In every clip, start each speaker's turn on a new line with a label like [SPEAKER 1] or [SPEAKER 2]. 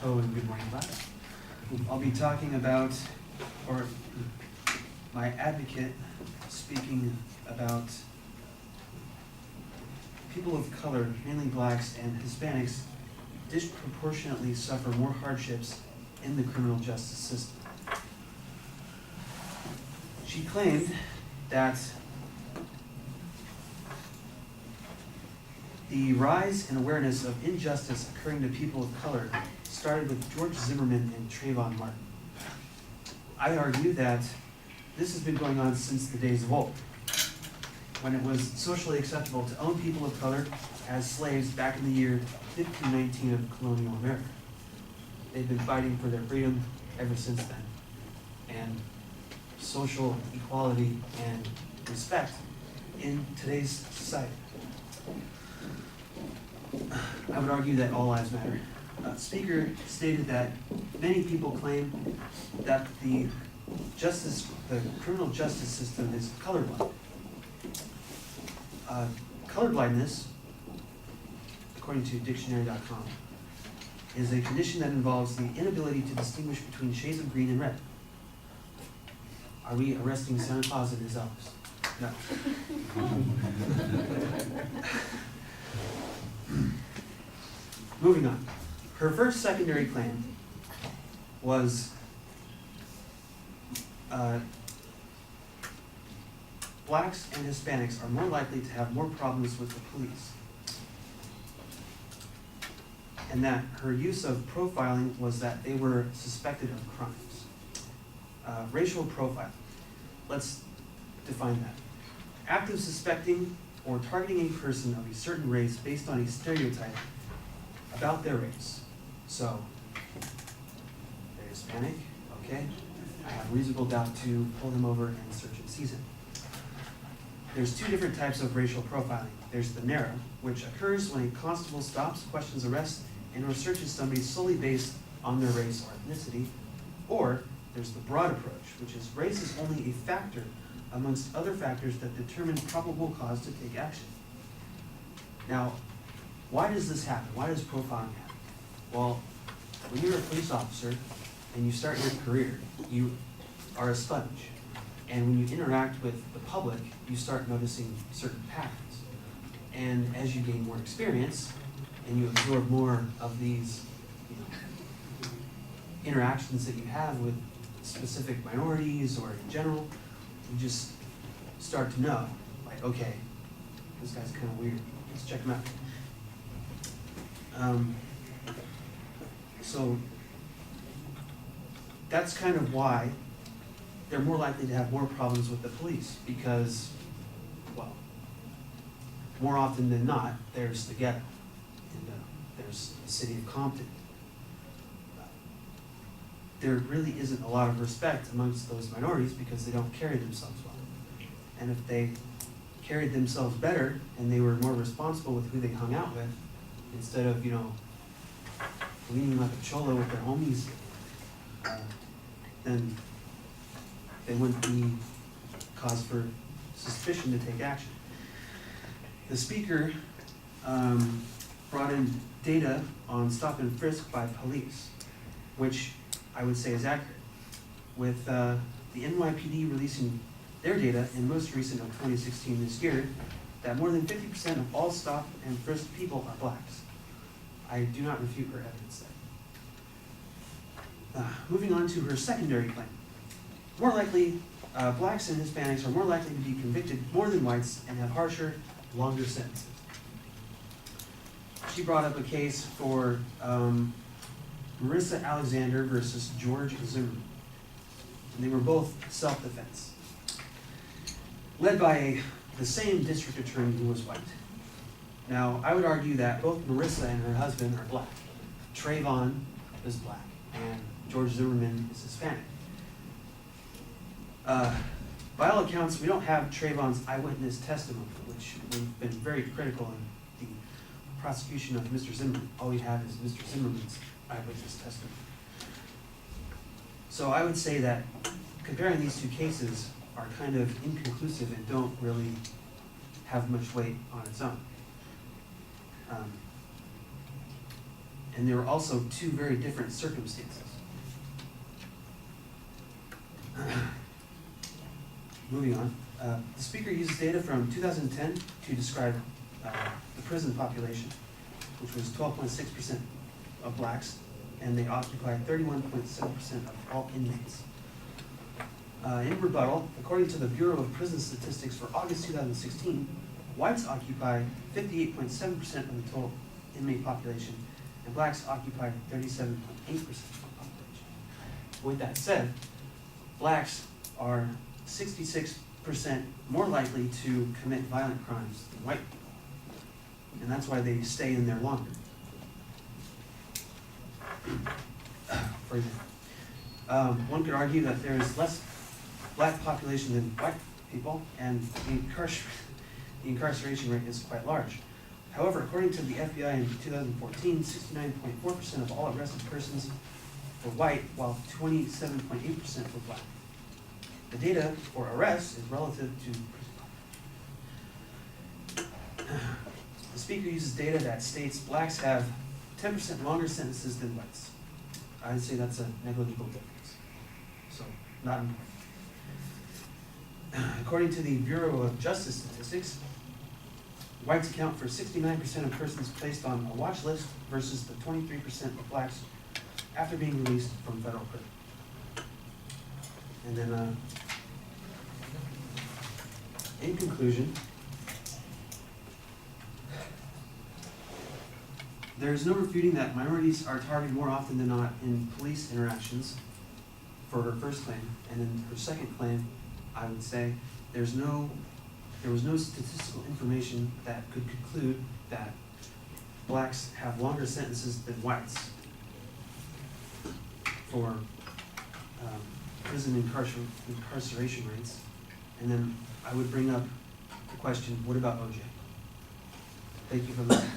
[SPEAKER 1] Hello and good morning, class. I'll be talking about, or my advocate speaking about people of color, mainly blacks and Hispanics, disproportionately suffer more hardships in the criminal justice system. She claimed that the rise in awareness of injustice occurring to people of color started with George Zimmerman and Trayvon Martin. I argue that this has been going on since the days of old, when it was socially acceptable to own people of color as slaves back in the year 1519 of colonial America. They've been fighting for their freedom ever since then. And social equality and respect in today's society. I would argue that all lives matter. Speaker stated that many people claim that the criminal justice system is colorblind. Colorblindness, according to dictionary.com, is a condition that involves the inability to distinguish between shades of green and red. Are we arresting Santa Claus and his elves? No. Moving on. Her first secondary claim was blacks and Hispanics are more likely to have more problems with the police. And that her use of profiling was that they were suspected of crimes. Racial profiling. Let's define that. Act of suspecting or targeting a person of a certain race based on a stereotype about their race. So, they're Hispanic, okay? I have reasonable doubt to pull them over and search and seize him. There's two different types of racial profiling. There's the narrow, which occurs when a constable stops, questions, arrests, and or searches somebody solely based on their race or ethnicity. Or there's the broad approach, which is race is only a factor amongst other factors that determine probable cause to take action. Now, why does this happen? Why does profiling happen? Well, when you're a police officer and you start your career, you are a sponge. And when you interact with the public, you start noticing certain patterns. And as you gain more experience and you absorb more of these interactions that you have with specific minorities or in general, you just start to know, like, okay, this guy's kind of weird. Let's check him out. So that's kind of why they're more likely to have more problems with the police because, well, more often than not, there's the ghetto, and there's the city of Compton. There really isn't a lot of respect amongst those minorities because they don't carry themselves well. And if they carried themselves better and they were more responsible with who they hung out with, instead of, leaning like a cholo with their homies, then they wouldn't be cause for suspicion to take action. The speaker brought in data on stop and frisk by police, which I would say is accurate, with the NYPD releasing their data in most recent of 2016 this year, that more than 50% of all stop and frisk people are blacks. I do not refute her evidence there. Moving on to her secondary claim. More likely, blacks and Hispanics are more likely to be convicted more than whites and have harsher, longer sentences. She brought up a case for Marissa Alexander versus George Zimmerman. And they were both self-defense, led by the same district attorney who was white. Now, I would argue that both Marissa and her husband are black. Trayvon is black, and George Zimmerman is Hispanic. By all accounts, we don't have Trayvon's eyewitness testimony, which we've been very critical in the prosecution of Mr. Zimmerman. All we have is Mr. Zimmerman's eyewitness testimony. So I would say that comparing these two cases are kind of inconclusive and don't really have much weight on its own. and there were also two very different circumstances. Moving on, the speaker uses data from 2010 to describe the prison population, which was 12.6% of blacks, and they occupy 31.7% of all inmates. In rebuttal, according to the Bureau of Prison Statistics for August 2016, whites occupy 58.7% of the total inmate population, and blacks occupy 37.8% of the population. With that said, blacks are 66% more likely to commit violent crimes than white people, and that's why they stay in there longer. For example, one could argue that there is less black population than white people, and the incarceration rate is quite large. However, according to the FBI in 2014, 69.4% of all arrested persons were white, while 27.8% were black. The data for arrests is relative to prison population. The speaker uses data that states blacks have 10% longer sentences than whites. I'd say that's a negligible difference, so not important. According to the Bureau of Justice Statistics, whites account for 69% of persons placed on a watch list versus the 23% of blacks after being released from federal prison. And then, in conclusion, there is no refuting that minorities are targeted more often than not in police interactions, for her first claim, and in her second claim, I would say there was no statistical information that could conclude that blacks have longer sentences than whites for prison incarceration rates. And then I would bring up the question, what about OJ? Thank you for listening.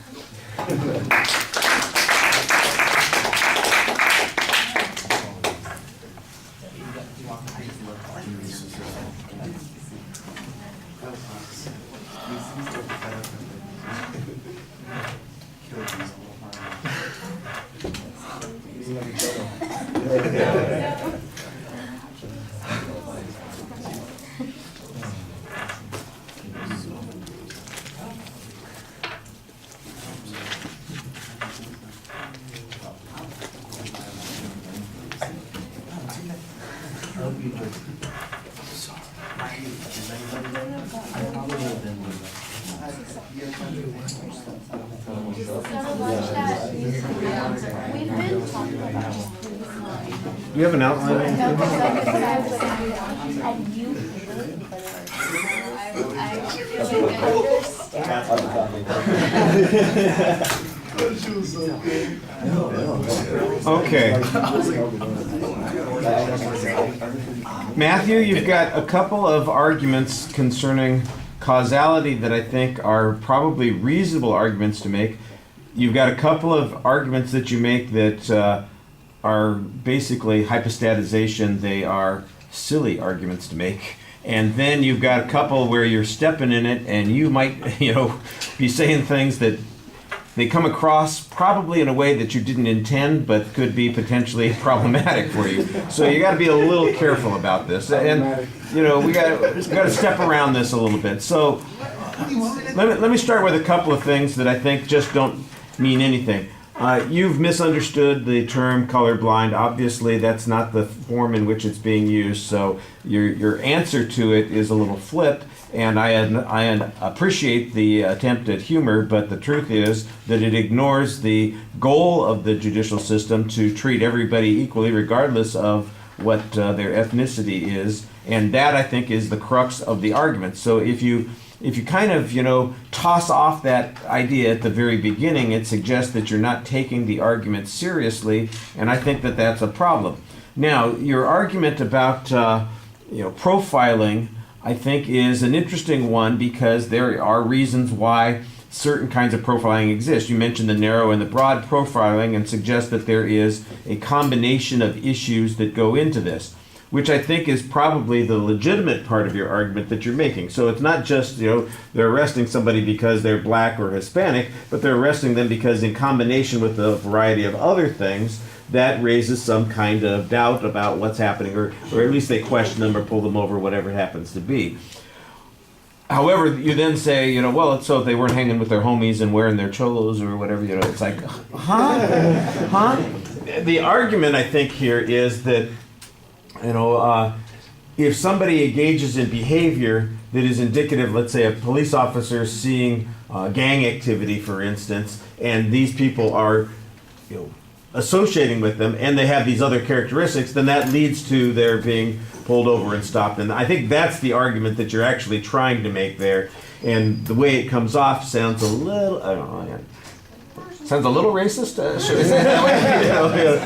[SPEAKER 2] Do you have an outline? Okay. Matthew, you've got a couple of arguments concerning causality that I think are probably reasonable arguments to make. You've got a couple of arguments that you make that are basically hypostatization. They are silly arguments to make. And then you've got a couple where you're stepping in it and you might, be saying things that they come across probably in a way that you didn't intend, but could be potentially problematic for you. So you got to be a little careful about this. And, we got to step around this a little bit. So let me start with a couple of things that I think just don't mean anything. You've misunderstood the term colorblind. Obviously, that's not the form in which it's being used, so your answer to it is a little flip, and I appreciate the attempt at humor, but the truth is that it ignores the goal of the judicial system to treat everybody equally regardless of what their ethnicity is, and that, I think, is the crux of the argument. So if you kind of, toss off that idea at the very beginning, it suggests that you're not taking the argument seriously, and I think that that's a problem. Now, your argument about, profiling, I think, is an interesting one because there are reasons why certain kinds of profiling exist. You mentioned the narrow and the broad profiling and suggest that there is a combination of issues that go into this. which I think is probably the legitimate part of your argument that you're making. So it's not just, they're arresting somebody because they're black or Hispanic, but they're arresting them because in combination with a variety of other things, that raises some kind of doubt about what's happening, or at least they question them or pull them over, whatever it happens to be. However, you then say, well, it's so if they weren't hanging with their homies and wearing their cholos or whatever, it's like, huh? The argument, I think, here is that, if somebody engages in behavior that is indicative, let's say a police officer seeing gang activity, for instance, and these people are, associating with them, and they have these other characteristics, then that leads to their being pulled over and stopped. And I think that's the argument that you're actually trying to make there. And the way it comes off sounds a little, I don't know, sounds a little racist. Should I say it that way?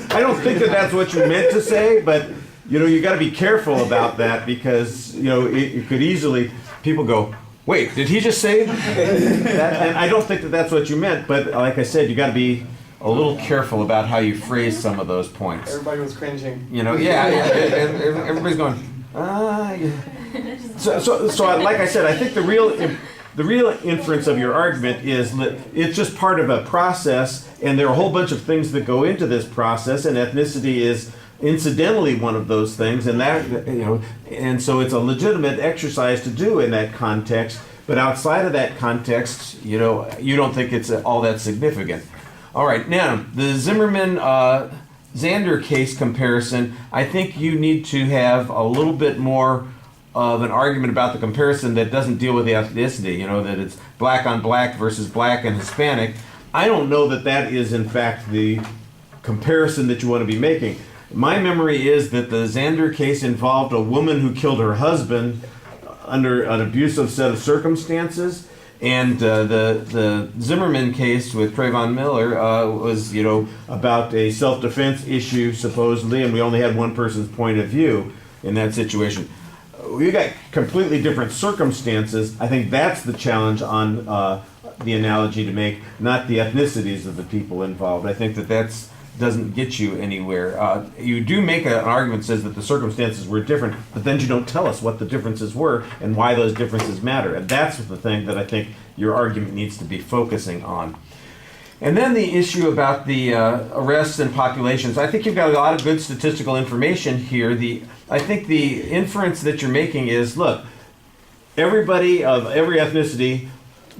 [SPEAKER 2] I don't think that that's what you meant to say, but you got to be careful about that, because it could easily, people go, wait, did he just say that? And I don't think that that's what you meant, but like I said, you got to be a little careful about how you phrase some of those points.
[SPEAKER 3] Everybody was cringing.
[SPEAKER 2] Everybody's going, yeah. So like I said, I think the real inference of your argument is that it's just part of a process, and there are a whole bunch of things that go into this process, and ethnicity is incidentally one of those things, and that and so it's a legitimate exercise to do in that context. But outside of that context, you don't think it's all that significant. All right, now the Zimmerman-Zander case comparison, I think you need to have a little bit more of an argument about the comparison that doesn't deal with the ethnicity, that it's black on black versus black and Hispanic. I don't know that that is, in fact, the comparison that you want to be making. My memory is that the Zander case involved a woman who killed her husband under an abusive set of circumstances. And the Zimmerman case with Trayvon Miller was, about a self-defense issue, supposedly, and we only had one person's point of view in that situation. We got completely different circumstances. I think that's the challenge on the analogy to make, not the ethnicities of the people involved. I think that doesn't get you anywhere. You do make an argument that says that the circumstances were different, but then you don't tell us what the differences were and why those differences matter. And that's the thing that I think your argument needs to be focusing on. And then the issue about the arrests and populations. I think you've got a lot of good statistical information here. I think the inference that you're making is, look, everybody of every ethnicity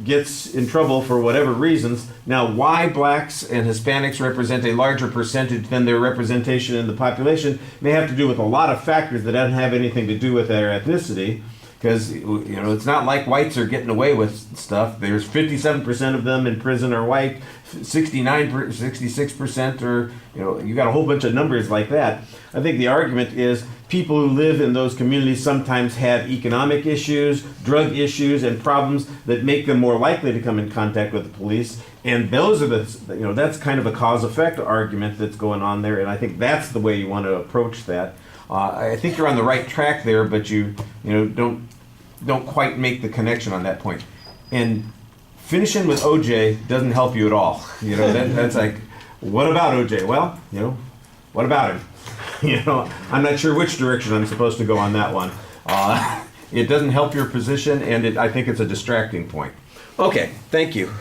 [SPEAKER 2] gets in trouble for whatever reasons. Now, why blacks and Hispanics represent a larger percentage than their representation in the population may have to do with a lot of factors that don't have anything to do with their ethnicity, because it's not like whites are getting away with stuff. There's 57% of them in prison are white, 66% are, you got a whole bunch of numbers like that. I think the argument is people who live in those communities sometimes have economic issues, drug issues, and problems that make them more likely to come in contact with the police. And those are that's kind of a cause-effect argument that's going on there. And I think that's the way you want to approach that. I think you're on the right track there, but you don't quite make the connection on that point. And finishing with OJ doesn't help you at all. That's like, what about OJ? Well, what about him? I'm not sure which direction I'm supposed to go on that one. It doesn't help your position, and I think it's a distracting point. Okay, thank you.